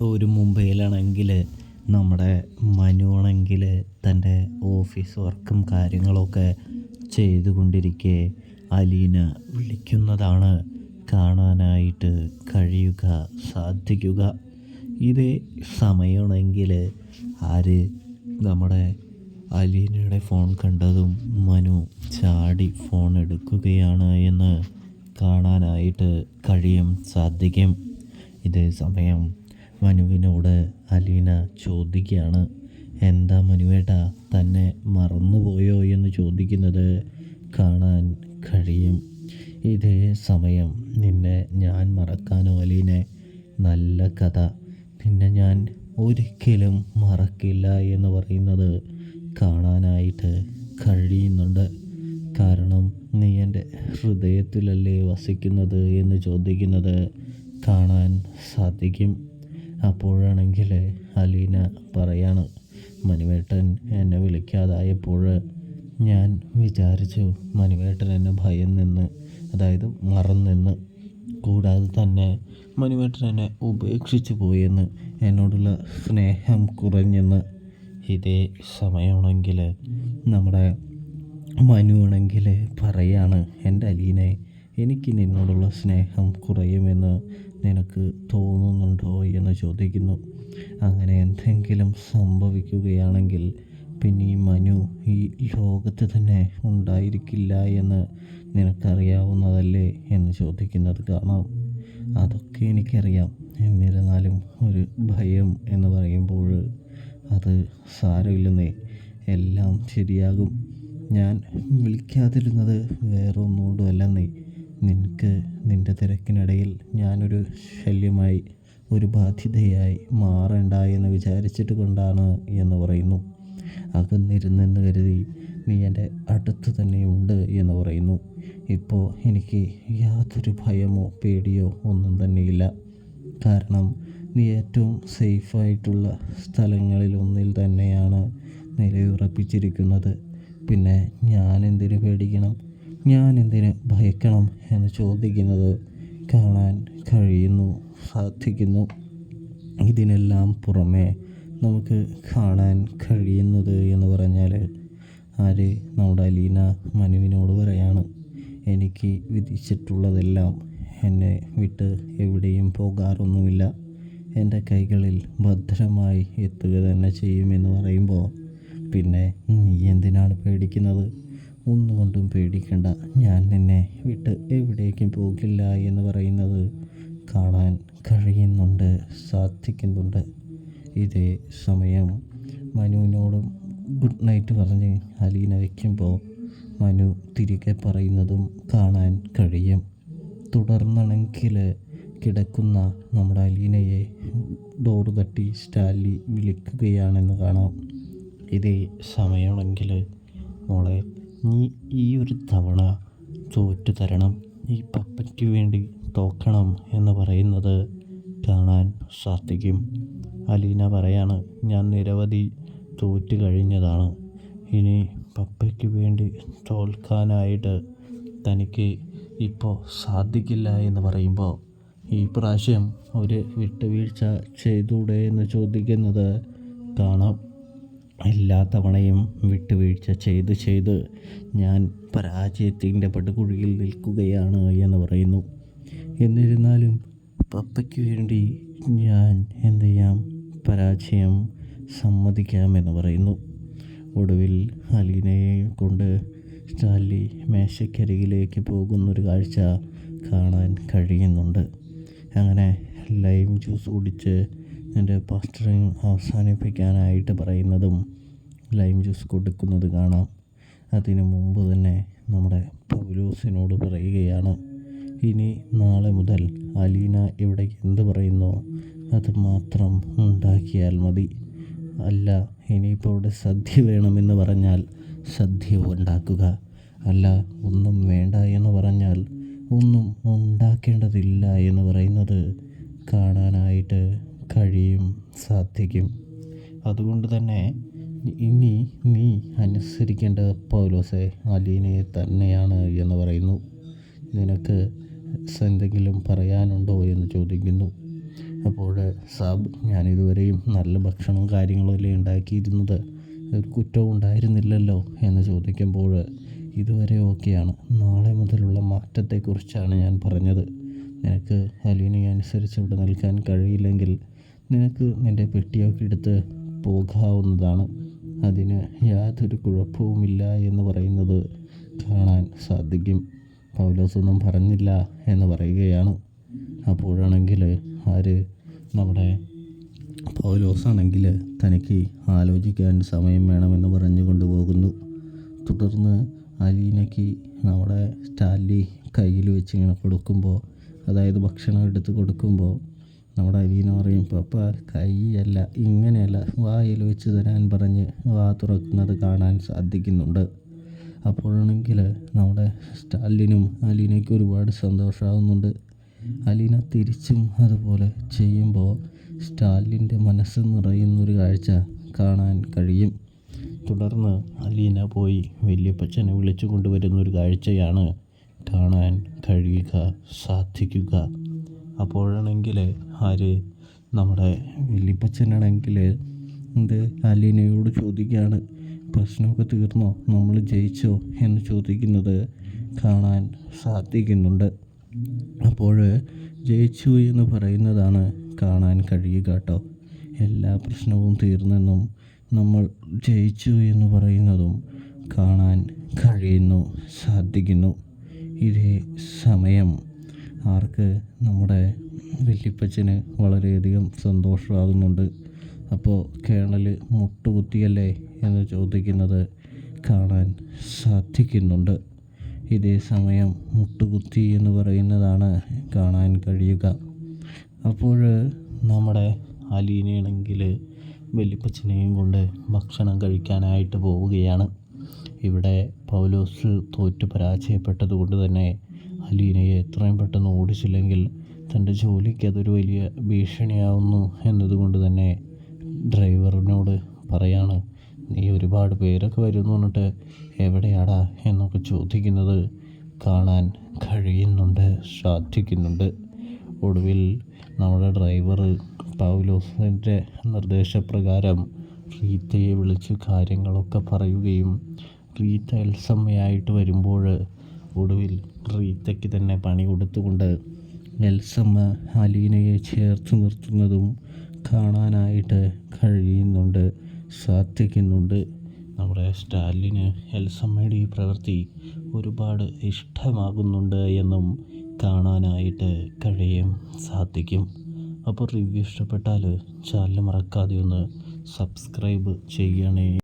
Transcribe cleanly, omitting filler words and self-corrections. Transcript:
ഒരു മുംബൈയിലാണെങ്കിൽ നമ്മുടെ മനുവാണെങ്കിൽ തൻ്റെ ഓഫീസ് വർക്കും കാര്യങ്ങളൊക്കെ ചെയ്തുകൊണ്ടിരിക്കെ അലീന വിളിക്കുന്നതാണ് കാണാനായിട്ട് സാധിക്കുക. ഇതേ സമയമാണെങ്കിൽ ആര് നമ്മുടെ അലീനയുടെ ഫോൺ കണ്ടതും മനു ചാടി ഫോൺ എടുക്കുകയാണ് എന്ന് കാണാനായിട്ട് സാധിക്കും. ഇതേ സമയം മനുവിനോട് അലീന ചോദിക്കുകയാണ്, എന്താ മനുവേട്ടാ തന്നെ മറന്നുപോയോ എന്ന് ചോദിക്കുന്നത് കാണാൻ കഴിയും. ഇതേ സമയം നിന്നെ ഞാൻ മറക്കാനോ അലീനെ, നല്ല കഥ, നിന്നെ ഞാൻ ഒരിക്കലും മറക്കില്ല എന്ന് പറയുന്നത് കാണാനായിട്ട് കഴിയുന്നുണ്ട്. കാരണം നീ എൻ്റെ ഹൃദയത്തിലല്ലേ വസിക്കുന്നത് എന്ന് ചോദിക്കുന്നത് കാണാൻ സാധിക്കും. അപ്പോഴാണെങ്കിൽ അലീന പറയാണ്, മനുവേട്ടൻ എന്നെ വിളിക്കാതായപ്പോൾ ഞാൻ വിചാരിച്ചു മനുവേട്ടൻ എന്നെ അതായത് മറന്നെന്ന്, കൂടാതെ തന്നെ മനുവേട്ടൻ എന്നെ ഉപേക്ഷിച്ചു പോയെന്ന്, എന്നോടുള്ള സ്നേഹം കുറഞ്ഞെന്ന്. ഇതേ സമയമാണെങ്കിൽ നമ്മുടെ മനുവാണെങ്കിൽ പറയാണ്, എൻ്റെ അലീനെ, എനിക്ക് നിന്നോടുള്ള സ്നേഹം കുറയുമെന്ന് നിനക്ക് തോന്നുന്നുണ്ടോ എന്ന് ചോദിക്കുന്നു. അങ്ങനെ എന്തെങ്കിലും സംഭവിക്കുകയാണെങ്കിൽ പിന്നെ ഈ മനു ഈ ലോകത്ത് തന്നെ ഉണ്ടായിരിക്കില്ല എന്ന് നിനക്കറിയാവുന്നതല്ലേ എന്ന് ചോദിക്കുന്നത് കാണാം. അതൊക്കെ എനിക്കറിയാം, എന്നിരുന്നാലും ഒരു ഭയം എന്ന് പറയുമ്പോൾ അത് സാരമില്ലെന്നേ, എല്ലാം ശരിയാകും. ഞാൻ വിളിക്കാതിരുന്നത് വേറെ ഒന്നുകൊണ്ടുമല്ലെന്നേ, നിൻ്റെ തിരക്കിനിടയിൽ ഞാനൊരു ശല്യമായി, ഒരു ബാധ്യതയായി മാറണ്ട എന്ന് വിചാരിച്ചിട്ട് കൊണ്ടാണ് എന്ന് പറയുന്നു. അകന്നിരുന്നെന്ന് കരുതി നീ എൻ്റെ അടുത്ത് തന്നെയുണ്ട് എന്ന് പറയുന്നു. ഇപ്പോൾ എനിക്ക് യാതൊരു ഭയമോ പേടിയോ ഒന്നും തന്നെയില്ല. കാരണം നീ ഏറ്റവും സേഫായിട്ടുള്ള സ്ഥലങ്ങളിൽ ഒന്നിൽ തന്നെയാണ് നിലയുറപ്പിച്ചിരിക്കുന്നത്. പിന്നെ ഞാൻ എന്തിനു പേടിക്കണം, ഞാൻ എന്തിനു ഭയക്കണം എന്ന് ചോദിക്കുന്നത് കാണാൻ സാധിക്കുന്നു. ഇതിനെല്ലാം പുറമെ നമുക്ക് കാണാൻ കഴിയുന്നത് എന്ന് പറഞ്ഞാൽ നമ്മുടെ അലീന മനുവിനോട് പറയാണ്, എനിക്ക് വിധിച്ചിട്ടുള്ളതെല്ലാം എന്നെ വിട്ട് എവിടെയും പോകാറൊന്നുമില്ല, എൻ്റെ കൈകളിൽ ഭദ്രമായി എത്തുക തന്നെ ചെയ്യുമെന്ന് പറയുമ്പോൾ പിന്നെ നീ എന്തിനാണ് പേടിക്കുന്നത്? ഒന്നുകൊണ്ടും പേടിക്കണ്ട, ഞാൻ നിന്നെ വിട്ട് എവിടേക്കും പോകില്ല എന്ന് പറയുന്നത് കാണാൻ സാധിക്കുന്നുണ്ട്. ഇതേ സമയം മനുവിനോടും ഗുഡ് നൈറ്റ് പറഞ്ഞ് അലീന വയ്ക്കുമ്പോൾ മനു തിരികെ പറയുന്നതും കാണാൻ കഴിയും. തുടർന്നാണെങ്കിൽ കിടക്കുന്ന നമ്മുടെ അലീനയെ ഡോറ് തട്ടി സ്റ്റാൻലി വിളിക്കുകയാണെന്ന് കാണാം. ഇതേ സമയമാണെങ്കിൽ, മോളെ, നീ ഈ ഒരു തവണ തോറ്റു തരണം, ഈ പപ്പയ്ക്ക് വേണ്ടി തോക്കണം എന്ന് പറയുന്നത് കാണാൻ സാധിക്കും. അലീന പറയാണ്, ഞാൻ നിരവധി തോറ്റു കഴിഞ്ഞതാണ്, ഇനി പപ്പയ്ക്ക് വേണ്ടി തോൽക്കാനായിട്ട് തനിക്ക് ഇപ്പോൾ സാധിക്കില്ല എന്ന് പറയുമ്പോൾ ഈ പ്രാവശ്യം ഒരു വിട്ടുവീഴ്ച ചെയ്തൂടെ എന്ന് ചോദിക്കുന്നത് കാണാം. എല്ലാ തവണയും വിട്ടുവീഴ്ച ചെയ്ത് ഞാൻ പരാജയത്തിൻ്റെ പടുകുഴിയിൽ നിൽക്കുകയാണ് എന്ന് പറയുന്നു. എന്നിരുന്നാലും പപ്പയ്ക്ക് വേണ്ടി ഞാൻ എന്ത് ചെയ്യാം, പരാജയം സമ്മതിക്കാമെന്ന് പറയുന്നു. ഒടുവിൽ അലീനയെ കൊണ്ട് സ്റ്റാൻലി മേശയ്ക്കരികിലേക്ക് പോകുന്നൊരു കാഴ്ച കാണാൻ കഴിയുന്നുണ്ട്. അങ്ങനെ ലൈം ജ്യൂസ് കുടിച്ച് എൻ്റെ പാസ്റ്ററിങ് അവസാനിപ്പിക്കാനായിട്ട് പറയുന്നതും ലൈം ജ്യൂസ് കൊടുക്കുന്നത് കാണാം. അതിനു മുമ്പ് തന്നെ നമ്മുടെ പൗലോസിനോട് പറയുകയാണ്, ഇനി നാളെ മുതൽ അലീന ഇവിടെ എന്ത് പറയുന്നോ അത് മാത്രം ഉണ്ടാക്കിയാൽ മതി. അല്ല, ഇനിയിപ്പോൾ ഇവിടെ സദ്യ വേണമെന്ന് പറഞ്ഞാൽ സദ്യ ഉണ്ടാക്കുക, അല്ല ഒന്നും വേണ്ട എന്ന് പറഞ്ഞാൽ ഒന്നും ഉണ്ടാക്കേണ്ടതില്ല എന്ന് പറയുന്നത് കാണാനായിട്ട് സാധിക്കും. അതുകൊണ്ട് തന്നെ ഇനി നീ അനുസരിക്കേണ്ടത് പൗലോസെ അലീനയെ തന്നെയാണ് എന്ന് പറയുന്നു. നിനക്ക് എന്തെങ്കിലും പറയാനുണ്ടോ എന്ന് ചോദിക്കുന്നു. അപ്പോൾ സാബ്, ഞാനിതുവരെയും നല്ല ഭക്ഷണവും കാര്യങ്ങളും അല്ലേ ഉണ്ടാക്കിയിരുന്നത്, ഒരു കുറ്റവും ഉണ്ടായിരുന്നില്ലല്ലോ എന്ന് ചോദിക്കുമ്പോൾ ഇതുവരെ ഓക്കെയാണ്. നാളെ മുതലുള്ള മാറ്റത്തെക്കുറിച്ചാണ് ഞാൻ പറഞ്ഞത്. നിനക്ക് അലീനയെ അനുസരിച്ച് ഇവിടെ നിൽക്കാൻ കഴിയില്ലെങ്കിൽ നിനക്ക് നിൻ്റെ പെട്ടിയൊക്കെ എടുത്ത് പോകാവുന്നതാണ്. അതിന് യാതൊരു കുഴപ്പവുമില്ല എന്ന് പറയുന്നത് കാണാൻ സാധിക്കും. പൗലോസൊന്നും പറഞ്ഞില്ല എന്ന് പറയുകയാണ്. അപ്പോഴാണെങ്കിൽ നമ്മുടെ പൗലോസാണെങ്കിൽ തനിക്ക് ആലോചിക്കാൻ സമയം വേണമെന്ന് പറഞ്ഞു കൊണ്ടുപോകുന്നു. തുടർന്ന് അലീനയ്ക്ക് നമ്മുടെ സ്റ്റാൻലി കയ്യിൽ വെച്ച് ഇങ്ങനെ കൊടുക്കുമ്പോൾ, അതായത് ഭക്ഷണം എടുത്ത് കൊടുക്കുമ്പോൾ നമ്മുടെ അലീന പറയും, പപ്പ കൈയല്ല, ഇങ്ങനെയല്ല, വായിൽ വെച്ച് തരാൻ പറഞ്ഞ് വാ തുറക്കുന്നത് കാണാൻ സാധിക്കുന്നുണ്ട്. അപ്പോഴാണെങ്കിൽ നമ്മുടെ സ്റ്റാലിനും അലീനയ്ക്ക് ഒരുപാട് സന്തോഷമാകുന്നുണ്ട്. അലീന തിരിച്ചും അതുപോലെ ചെയ്യുമ്പോൾ സ്റ്റാലിൻ്റെ മനസ്സ് നിറയുന്നൊരു കാഴ്ച കാണാൻ കഴിയും. തുടർന്ന് അലീന പോയി വല്യപ്പച്ചനെ വിളിച്ചു കൊണ്ടുവരുന്നൊരു കാഴ്ചയാണ് കാണാൻ സാധിക്കുക. അപ്പോഴാണെങ്കിൽ നമ്മുടെ വല്യപ്പച്ചനാണെങ്കിൽ അലീനയോട് ചോദിക്കുകയാണ്, പ്രശ്നമൊക്കെ തീർന്നോ, നമ്മൾ ജയിച്ചോ എന്ന് ചോദിക്കുന്നത് കാണാൻ സാധിക്കുന്നുണ്ട്. അപ്പോൾ ജയിച്ചു എന്ന് പറയുന്നതാണ് കാണാൻ കഴിയുക കേട്ടോ. എല്ലാ പ്രശ്നവും തീർന്നെന്നും നമ്മൾ ജയിച്ചു എന്ന് പറയുന്നതും കാണാൻ സാധിക്കുന്നു. ഇതേ സമയം നമ്മുടെ വല്യപ്പച്ചന് വളരെയധികം സന്തോഷമാകുന്നുണ്ട്. അപ്പോൾ കേണൽ മുട്ടുകുത്തിയല്ലേ എന്ന് ചോദിക്കുന്നത് കാണാൻ സാധിക്കുന്നുണ്ട്. ഇതേ സമയം മുട്ടുകുത്തി എന്ന് പറയുന്നതാണ് കാണാൻ കഴിയുക. അപ്പോൾ നമ്മുടെ അലീനയാണെങ്കിൽ വല്യപ്പച്ചനെയും കൊണ്ട് ഭക്ഷണം കഴിക്കാനായിട്ട് പോവുകയാണ്. ഇവിടെ പൗലോസ് തോറ്റു പരാജയപ്പെട്ടത് കൊണ്ട് തന്നെ അലീനയെ എത്രയും പെട്ടെന്ന് ഓടിച്ചില്ലെങ്കിൽ തൻ്റെ ജോലിക്ക് അതൊരു വലിയ ഭീഷണിയാവുന്നു എന്നതുകൊണ്ട് തന്നെ ഡ്രൈവറിനോട് പറയാണ്, നീ ഒരുപാട് പേരൊക്കെ വരുന്നു പറഞ്ഞിട്ട് എവിടെയാടാ എന്നൊക്കെ ചോദിക്കുന്നത് കാണാൻ സാധിക്കുന്നുണ്ട്. ഒടുവിൽ നമ്മുടെ ഡ്രൈവർ പൗലോസിൻ്റെ നിർദ്ദേശപ്രകാരം റീത്തയെ വിളിച്ച് കാര്യങ്ങളൊക്കെ പറയുകയും റീത്ത എൽസമ്മയായിട്ട് വരുമ്പോൾ ഒടുവിൽ റീത്തയ്ക്ക് തന്നെ പണി കൊടുത്തുകൊണ്ട് എൽസമ്മ അലീനയെ ചേർത്ത് നിർത്തുന്നതും കാണാനായിട്ട് സാധിക്കുന്നുണ്ട്. നമ്മുടെ സ്റ്റാലിന് എൽസമ്മയുടെ ഈ പ്രവൃത്തി ഒരുപാട് ഇഷ്ടമാകുന്നുണ്ട് എന്നും കാണാനായിട്ട് സാധിക്കും. അപ്പോൾ റിവ്യൂ ഇഷ്ടപ്പെട്ടാൽ ചാനൽ മറക്കാതെ ഒന്ന് സബ്സ്ക്രൈബ് ചെയ്യണേ.